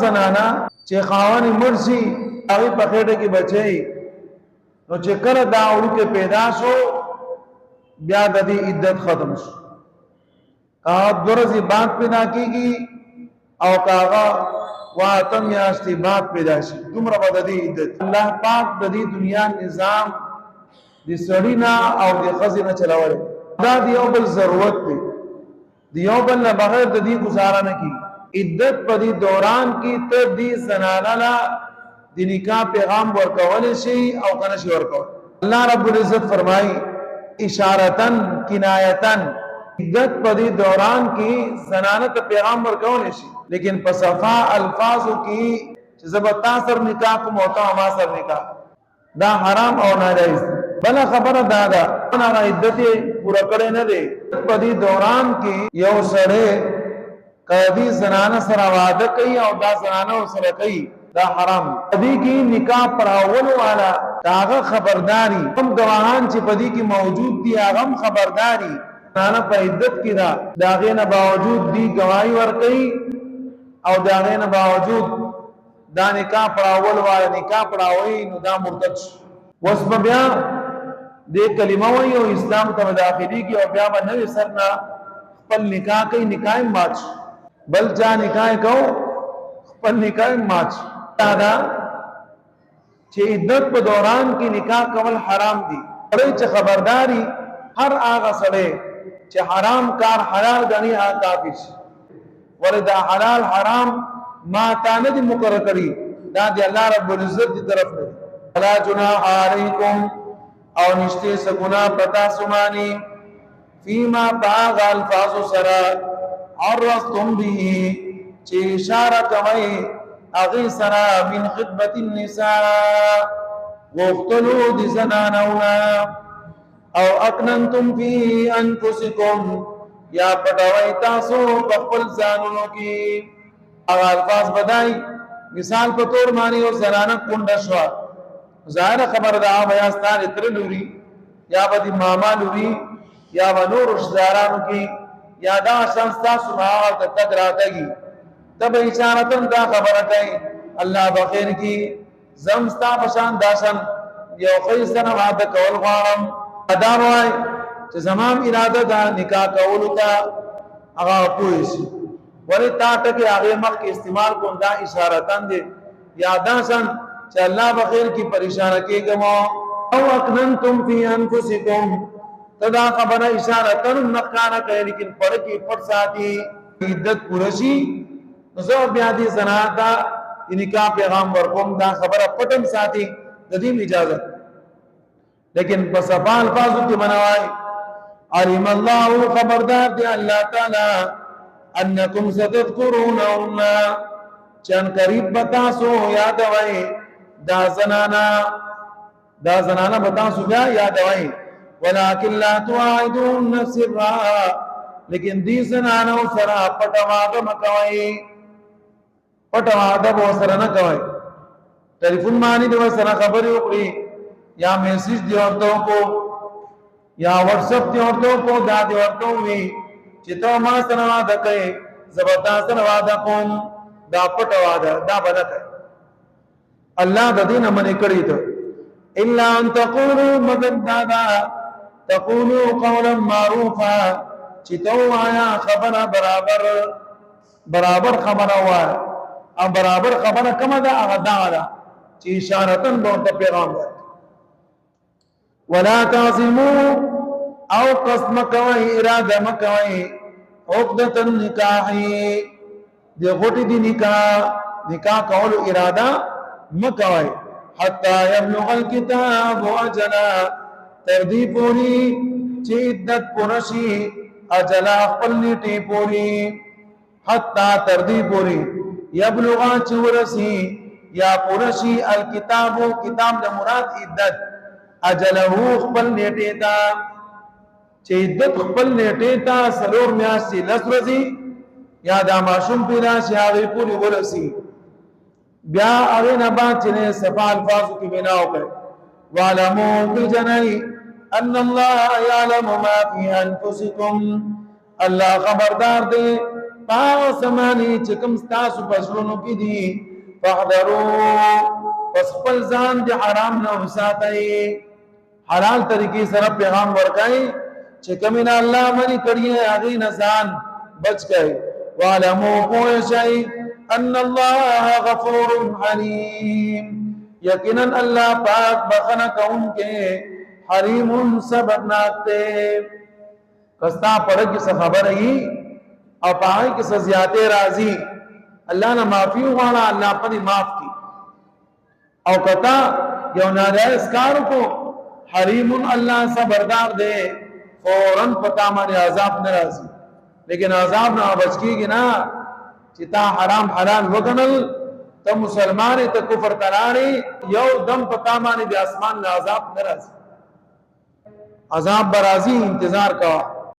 زنانا چې خاوند مرشي هغه په خېټه کې بچي نو چې کله دا وړوکې پیدا شو بیا د دې عدت ختم شو درزی بات پیدا کیږي او کاغا واتم میاشتې بات پیدا شي دومره به د دې عدت الله پاک د دې دنیا نظام د سړی نه او د ښځې نه چلاول دا د یو بل ضرورت دی د یو بل نه بغیر د دې گزاره نه کی عدت په دې دوران کې ته دې زنانه لا د نکاح پیغام ورکول شي او کنه شي ورکول الله رب العزت فرمایي اشارتن کنایتن عدت په دې دوران کې زنانه ته پیغام ورکول شي لیکن په صفا الفاظو کې چې زبتا سر نکاح کو موتا ما سر نکاح دا حرام او ناجائز بل خبره دادا انا عدت پورا کړي نه دي په دې دوران کې یو سره کدي زنانه سره وعده کوي او دا زنانه سره کوي دا حرام دې کې نکاح پر اول والا داغه خبرداري هم گواهان چې په دې کې موجود دي هغه خبرداري زنانه په عدت کې داغه نه باوجود دی گواہی ور کوي او داغه نه باوجود دا نکاح پر اول والا نکاح پڑھاوي نو دا مرتد وس بیا دې کلمه وایي او اسلام ته داخلي کی او بیا باندې سرنا خپل نکاح کوي نکاح ماچ بل چا نکاح کو خپل نکاح ماچ دا چې عدت په دوران کې نکاح کول حرام دي پرې چې خبرداري هر هغه سره چې حرام کار حلال غني هغه کافر شي ولدا حلال حرام ما تانه دي مقرر کړی دا دی الله رب العزت دی طرف نه ولا جناح علیکم او نشته سګنا پتا سمانی فيما باغ الفاظ سرا عرضتم به چې اشاره کوي اغه سرا من خطبه النساء وقتلوا دي زنانونا او اکننتم فی انفسکم یا پټوي تاسو په خپل ځانونو کې هغه الفاظ بدای مثال په تور معنی او زنانه کونډه شو ظاهر خبر دا بیا ستاره تر لوري یا بدی ماما لوري یا ونور رشدارانو کې یا دا شانستا سماعه ته تک راتګي تب اشارتن دا خبره کوي الله بخیر کی زمستا پشان داشن یو خیسن وعده کول غواړم ادا وای چې زمام اراده دا نکاح کولو ته هغه پوهیږي ولې تا ټکي هغه مخ کې استعمال کوم دا اشارتن دي یاداسن چې الله بخیر کی پریشان کېږم او اکننتم فی انفسکم تدا خبر اشارتن نقانا کوي لیکن پړ کې پټ ساتي عدت پرشي زو بیا دي زناتا نکاح پیغام ورکوم دا خبره پټم ساتي د دې اجازه لیکن پس افعال الفاظو کی منوائی علم اللہ خبردار دی اللہ تعالی انکم ستذکرونہن چند قریب بتاسو یاد وائی دا زنانا بتاسو بیا یاد وائی ولیکن لا تواعدون سرا لیکن دی زنانا سرا پٹواد مکوائی پٹواد بو سرا نکوائی ٹیلیفون مانی دو سرا خبری اکڑی یا میسیج دی عورتوں کو یا واٹس اپ دی عورتوں کو دا دی عورتوں ہوئی چیتو ما سنوادہ کئے زبتا سنوادہ قوم دا پٹوادہ دا بدک ہے اللہ دا دین من کری تو الا ان تقولوا مدد دادا تقولوا قولا معروفا چیتو آیا خبر برابر خبر ہوا اب برابر خبر کم دا اغدا دا چی اشارتن بہت پیغام ہے ولا تعزموا او قسم مکوئی ارادہ مکوئی عقدۃ النکاح دی غٹی دی نکاح قول ارادہ مکوئی حتی یبلغ الکتاب اجلا تردی پوری چی عدت پورشی اجلا اقبل نیٹی پوری حتی تردی پوری یبلغ چورسی یا پورشی الکتاب کتاب مراد عدت اجلہو خپل نیٹے تا چه عدت خپل نیٹے تا سلور میاشتی لس رزی یا دا معشوم پیدا شی آغی پوری ورسی بیا آغی نبات چنے صفا الفاظو کی بناو کرے وَعْلَمُوا بِجَنَئِ أَنَّ اللَّهَ يَعْلَمُ مَا فِي أَنفُسِكُمْ اللہ خبردار دے پاو سمانی چکم ستاسو پسلونو کی دی فاحذرو پس خپل ځان دی حرام نه وساتئ حلال طریقې سره پیغام ورکای چې کمینا الله منی کړی هغه نه ځان بچ گئے وعلموا پوشئی ان اللہ غفور حلیم یقینا اللہ پاک بخنا کون کے حلیم صبرناک تے کستا پڑھ کی خبر ہی او پاہی کی سزیاتے راضی اللہ نے معافی وانا اللہ پنی معاف کی او کتا یو ناجائز کارو کو حلیم اللہ صبردار دے فوراً پتا مانے عذاب نرازی لیکن عذاب نہ بچ کی گی نا چتا حرام حلال وگنل تا مسلمانی تا کفر تلانی یو دم پتا مانی دی آسمان نہ عذاب نرازی عذاب برازی انتظار کا